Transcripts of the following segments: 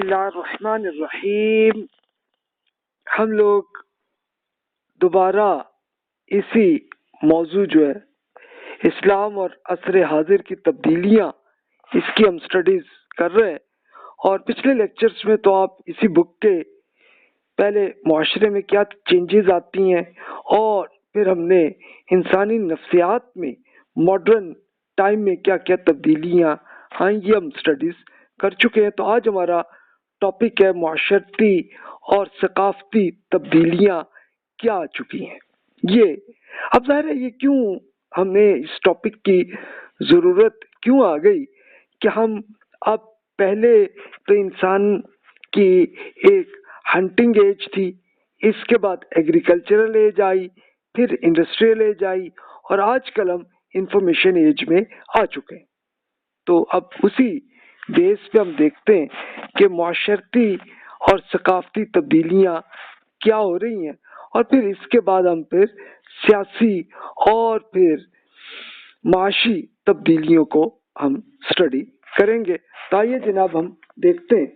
اللہ الرحمن الرحیم. ہم لوگ دوبارہ اسی موضوع جو ہے اسلام اور عصر حاضر کی تبدیلیاں، اس کی ہم سٹڈیز کر رہے ہیں. اور پچھلے لیکچرز میں تو آپ اسی بک کے پہلے معاشرے میں کیا چینجز آتی ہیں اور پھر ہم نے انسانی نفسیات میں ماڈرن ٹائم میں کیا کیا تبدیلیاں آئیں، یہ ہم سٹڈیز کر چکے ہیں. تو آج ہمارا ٹاپک ہے معاشرتی اور ثقافتی تبدیلیاں کیا آ چکی ہیں. یہ اب ظاہر ہے یہ کیوں ہم نے اس ٹاپک کی ضرورت کیوں آ گئی کہ ہم اب پہلے تو انسان کی ایک ہنٹنگ ایج تھی، اس کے بعد ایگریکلچرل ایج آئی، پھر انڈسٹریل ایج آئی اور آج کل ہم انفارمیشن ایج میں آ چکے ہیں. تو اب اسی بیس پہ ہم دیکھتے ہیں کہ معاشرتی اور ثقافتی تبدیلیاں کیا ہو رہی ہیں اور پھر اس کے بعد ہم پھر سیاسی اور پھر معاشی تبدیلیوں کو ہم سٹڈی کریں گے. تو آئیے جناب ہم دیکھتے ہیں.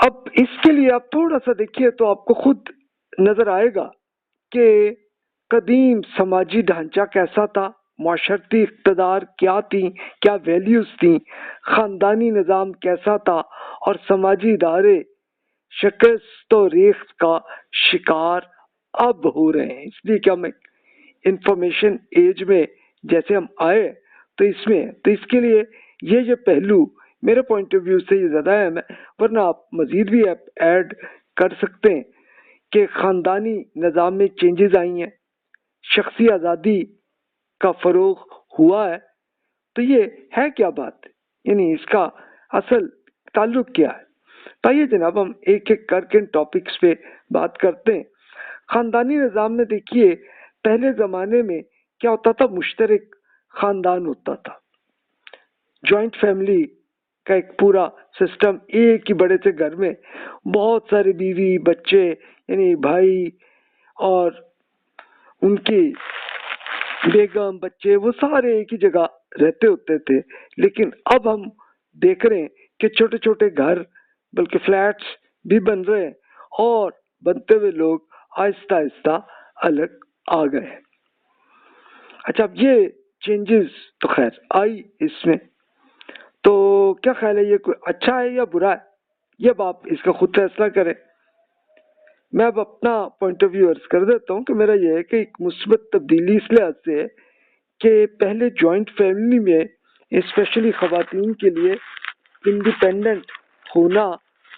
اب اس کے لیے آپ تھوڑا سا دیکھیے تو آپ کو خود نظر آئے گا کہ قدیم سماجی ڈھانچہ کیسا تھا، معاشرتی اقتدار کیا تھیں، کیا ویلیوز تھیں، خاندانی نظام کیسا تھا اور سماجی ادارے شکست و ریخت کا شکار اب ہو رہے ہیں. اس لیے کہ ہم انفارمیشن ایج میں جیسے ہم آئے تو اس کے لیے یہ پہلو میرے پوائنٹ آف ویو سے یہ زیادہ اہم ہے. ورنہ آپ مزید بھی ایڈ کر سکتے ہیں کہ خاندانی نظام میں چینجز آئی ہیں، شخصی آزادی کا فروغ ہوا ہے. تو یہ ہے کیا بات، یعنی اس کا اصل تعلق کیا ہے. تو آئیے جناب ہم ایک ایک کر کے ٹاپکس پہ بات کرتے ہیں. خاندانی نظام میں دیکھیے پہلے زمانے میں کیا ہوتا تھا، مشترک خاندان ہوتا تھا، جوائنٹ فیملی کا ایک پورا سسٹم. ایک ہی بڑے سے گھر میں بہت سارے بیوی بچے یعنی بھائی اور ان کی بیگم بچے وہ سارے ایک ہی جگہ رہتے ہوتے تھے. لیکن اب ہم دیکھ رہے ہیں کہ چھوٹے چھوٹے گھر بلکہ فلیٹس بھی بن رہے ہیں اور بنتے ہوئے لوگ آہستہ آہستہ الگ آ گئے ہیں. اچھا اب یہ چینجز تو خیر آئی اس میں، تو کیا خیال ہے یہ کوئی اچھا ہے یا برا ہے، یہ اب آپ اس کا خود فیصلہ کریں. میں اب اپنا پوائنٹ آف ویو عرض کر دیتا ہوں کہ میرا یہ ہے کہ ایک مثبت تبدیلی اس لحاظ سے ہے کہ پہلے جوائنٹ فیملی میں اسپیشلی خواتین کے لیے انڈیپینڈنٹ ہونا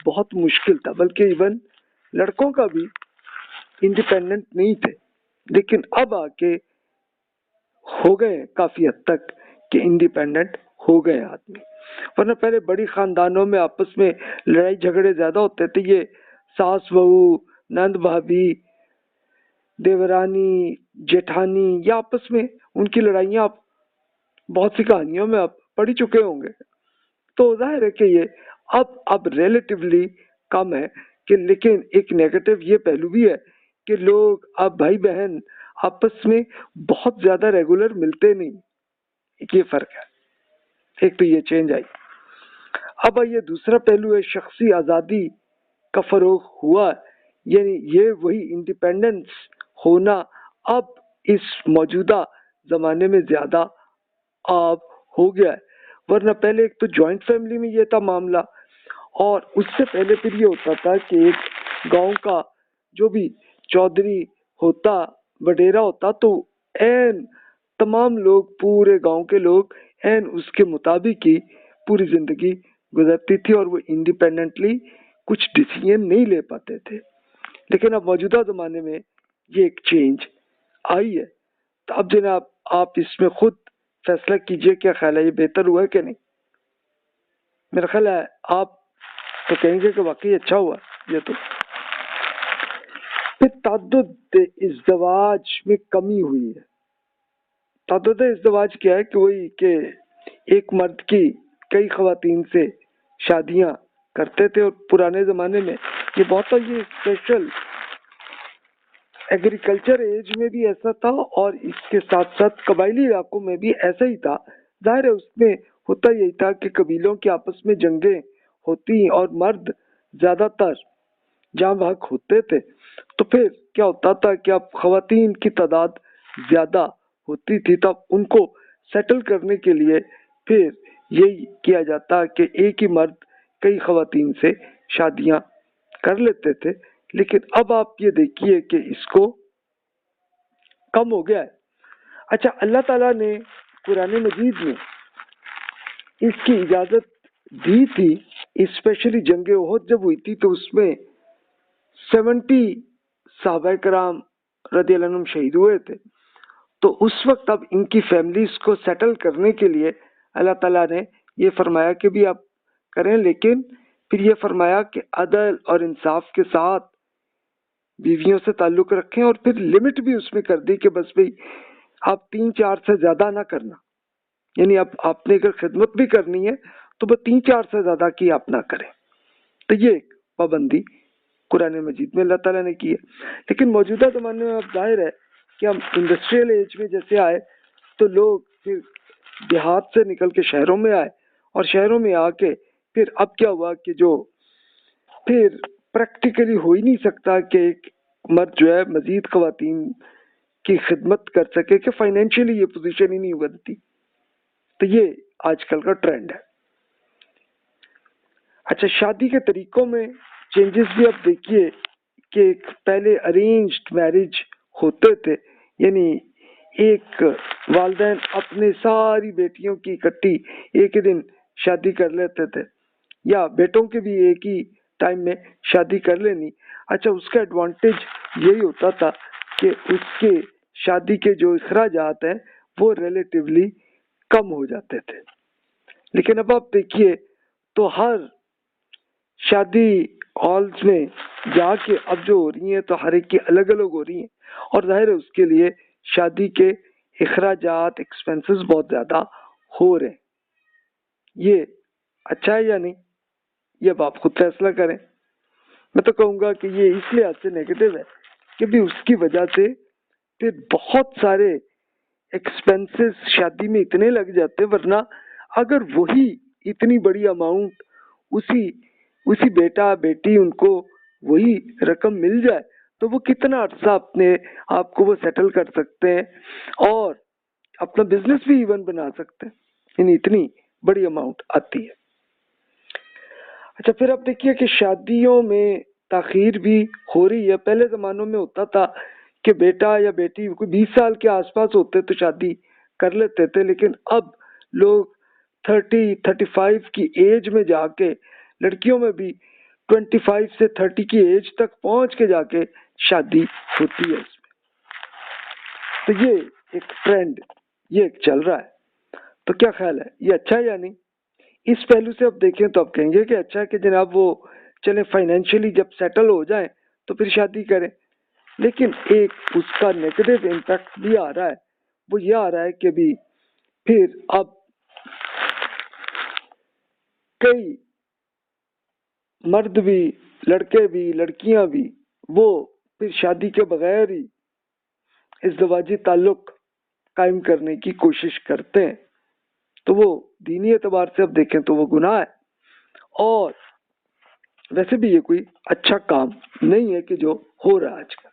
بہت مشکل تھا، بلکہ ایون لڑکوں کا بھی انڈیپینڈنٹ نہیں تھے. لیکن اب آ کے ہو گئے کافی حد تک کہ انڈیپینڈنٹ ہو گئے آدمی. ورنہ پہلے بڑی خاندانوں میں آپس میں لڑائی جھگڑے زیادہ ہوتے تھے. یہ ساس بہو، نند بھابھی، دیورانی جیٹھانی، یا آپس میں ان کی لڑائیاں آپ بہت سی کہانیوں میں آپ پڑھ چکے ہوں گے. تو ظاہر ہے کہ یہ اب ریلیٹیولی کم ہے کہ، لیکن ایک نیگیٹو یہ پہلو بھی ہے کہ لوگ اب بھائی بہن آپس میں بہت زیادہ ریگولر ملتے نہیں. ایک یہ فرق ہے، ایک تو یہ چینج آئی. اب یہ دوسرا پہلو ہے شخصی آزادی کا فروغ ہوا، یعنی یہ وہی انڈیپینڈنس ہونا اب اس موجودہ زمانے میں زیادہ اب ہو گیا ہے. ورنہ پہلے ایک تو جوائنٹ فیملی میں یہ تھا معاملہ، اور اس سے پہلے پھر یہ ہوتا تھا کہ ایک گاؤں کا جو بھی چودھری ہوتا وڈیرا ہوتا تو این تمام لوگ پورے گاؤں کے لوگ این اس کے مطابق ہی پوری زندگی گزرتی تھی اور وہ انڈیپینڈنٹلی کچھ ڈیسیژن نہیں لے پاتے تھے. لیکن اب موجودہ زمانے میں یہ ایک چینج آئی ہے. تو اب جناب آپ اس میں خود فیصلہ کیجئے، کیا خیال ہے یہ بہتر ہوا ہے کہ نہیں. میرا خیال ہے آپ تو کہیں گے کہ واقعی اچھا ہوا یہ. تو پھر تعدد ازدواج میں کمی ہوئی ہے. تعدد ازدواج کیا ہے کہ وہی کہ ایک مرد کی کئی خواتین سے شادیاں کرتے تھے، اور پرانے زمانے میں یہ بہت یہ اسپیشل ایگریکلچر ایج میں بھی ایسا تھا اور اس کے ساتھ ساتھ قبائلی علاقوں میں بھی ایسا ہی تھا. ظاہر ہے اس میں ہوتا یہی تھا کہ قبیلوں کے آپس میں جنگیں ہوتی اور مرد زیادہ تر جہاں بحق ہوتے تھے، تو پھر کیا ہوتا تھا کہ اب خواتین کی تعداد زیادہ ہوتی تھی، تو اب ان کو سیٹل کرنے کے لیے پھر یہی کیا جاتا کہ ایک ہی مرد کئی خواتین سے شادیاں کر لیتے تھے۔ لیکن اب آپ یہ دیکھیے کہ اس کو کم ہو گیا ہے۔ اچھا، اللہ تعالیٰ نے قرآن مجید میں اس کی اجازت دی تھی، اسپیشلی جنگ احد جب ہوئی تھی تو اس میں 70 صحابہ کرام رضی اللہ عنہم شہید ہوئے تھے، تو اس وقت اب ان کی فیملیز کو سیٹل کرنے کے لیے اللہ تعالیٰ نے یہ فرمایا کہ بھی آپ کریں، لیکن پھر یہ فرمایا کہ عدل اور انصاف کے ساتھ بیویوں سے تعلق رکھیں، اور پھر لمٹ بھی اس میں کر دی کہ بس بھئی آپ 3-4 سے زیادہ نہ کرنا، یعنی اب آپ نے اگر خدمت بھی کرنی ہے تو وہ 3-4 سے زیادہ کی آپ نہ کریں۔ تو یہ ایک پابندی قرآن مجید میں اللہ تعالیٰ نے کی ہے۔ لیکن موجودہ زمانے میں اب ظاہر ہے کہ ہم انڈسٹریل ایج میں جیسے آئے تو لوگ پھر دیہات سے نکل کے شہروں میں آئے، اور شہروں میں آ کے پھر اب کیا ہوا کہ جو پھر پریکٹیکلی ہو ہی نہیں سکتا کہ ایک مرد جو ہے مزید خواتین کی خدمت کر سکے، کہ فائنینشلی یہ پوزیشن ہی نہیں بنتی۔ تو یہ آج کل کا ٹرینڈ ہے۔ اچھا، شادی کے طریقوں میں چینجز بھی آپ دیکھیے کہ پہلے ارینجڈ میرج ہوتے تھے، یعنی ایک والدین اپنے ساری بیٹیوں کی اکٹھی ایک ہی دن شادی کر لیتے تھے، یا بیٹوں کے بھی ایک ہی ٹائم میں شادی کر لینی۔ اچھا، اس کا ایڈوانٹیج یہی ہوتا تھا کہ اس کے شادی کے جو اخراجات ہیں وہ ریلیٹیولی کم ہو جاتے تھے۔ لیکن اب آپ دیکھیے تو ہر شادی ہالز میں جا کے اب جو ہو رہی ہیں تو ہر ایک کی الگ الگ ہو رہی ہیں، اور ظاہر ہے اس کے لیے شادی کے اخراجات ایکسپینسز بہت زیادہ ہو رہے ہیں۔ یہ اچھا ہے یا نہیں، یہ اب آپ خود فیصلہ کریں۔ میں تو کہوں گا کہ یہ اس لحاظ سے نیگیٹو ہے کہ بھی اس کی وجہ سے پھر بہت سارے ایکسپینسز شادی میں اتنے لگ جاتے، ورنہ اگر وہی اتنی بڑی اماؤنٹ اسی بیٹا بیٹی ان کو وہی رقم مل جائے تو وہ کتنا عرصہ اپنے آپ کو وہ سیٹل کر سکتے ہیں اور اپنا بزنس بھی ایون بنا سکتے ہیں، یعنی اتنی بڑی اماؤنٹ آتی ہے۔ اچھا، پھر آپ دیکھیے کہ شادیوں میں تاخیر بھی ہو رہی ہے۔ پہلے زمانوں میں ہوتا تھا کہ بیٹا یا بیٹی کوئی 20 سال کے آس پاس ہوتے تو شادی کر لیتے تھے، لیکن اب لوگ 30-35 کی ایج میں جا کے، لڑکیوں میں بھی 25 سے 30 کی ایج تک پہنچ کے جا کے شادی ہوتی ہے اس میں۔ تو یہ ایک ٹرینڈ یہ ایک چل رہا ہے۔ تو کیا خیال ہے، یہ اچھا ہے یا نہیں؟ اس پہلو سے آپ دیکھیں تو آپ کہیں گے کہ اچھا ہے کہ جناب وہ چلیں فائنینشلی جب سیٹل ہو جائیں تو پھر شادی کریں، لیکن ایک اس کا نیگیٹو امپیکٹ بھی آ رہا ہے، وہ یہ آ رہا ہے کہ بھی پھر اب کئی مرد بھی، لڑکے بھی، لڑکیاں بھی، وہ پھر شادی کے بغیر ہی ازدواجی تعلق قائم کرنے کی کوشش کرتے ہیں، تو وہ دینی اعتبار سے اب دیکھیں تو وہ گناہ ہے، اور ویسے بھی یہ کوئی اچھا کام نہیں ہے کہ جو ہو رہا ہے آج کل۔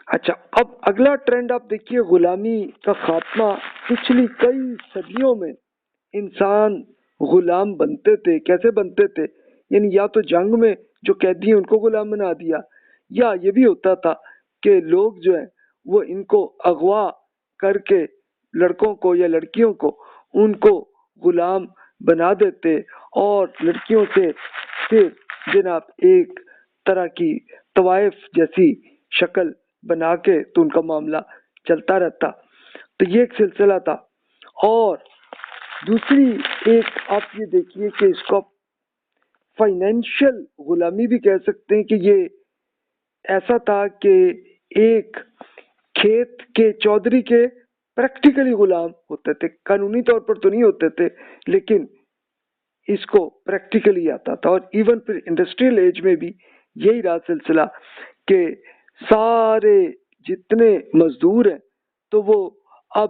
اچھا، اب اگلا ٹرینڈ آپ دیکھیے غلامی کا خاتمہ۔ پچھلی کئی صدیوں میں انسان غلام بنتے تھے۔ کیسے بنتے تھے؟ یعنی یا تو جنگ میں جو قیدی ہیں ان کو غلام بنا دیا، یا یہ بھی ہوتا تھا کہ لوگ جو ہیں وہ ان کو اغوا کر کے لڑکوں کو یا لڑکیوں کو ان کو غلام بنا دیتے، اور لڑکیوں سے پھر جناب ایک طرح کی طوائف جیسی شکل بنا کے تو ان کا معاملہ چلتا رہتا۔ تو یہ ایک سلسلہ تھا۔ اور دوسری ایک آپ یہ دیکھیے کہ اس کو فائنینشل غلامی بھی کہہ سکتے ہیں، کہ یہ ایسا تھا کہ ایک کھیت کے چودھری کے پریکٹیکلی غلام ہوتے تھے، قانونی طور پر تو نہیں ہوتے تھے لیکن اس کو پریکٹیکلی آتا تھا۔ اور ایون پھر انڈسٹریل ایج میں بھی یہی رہا سلسلہ کہ سارے جتنے مزدور ہیں تو وہ اب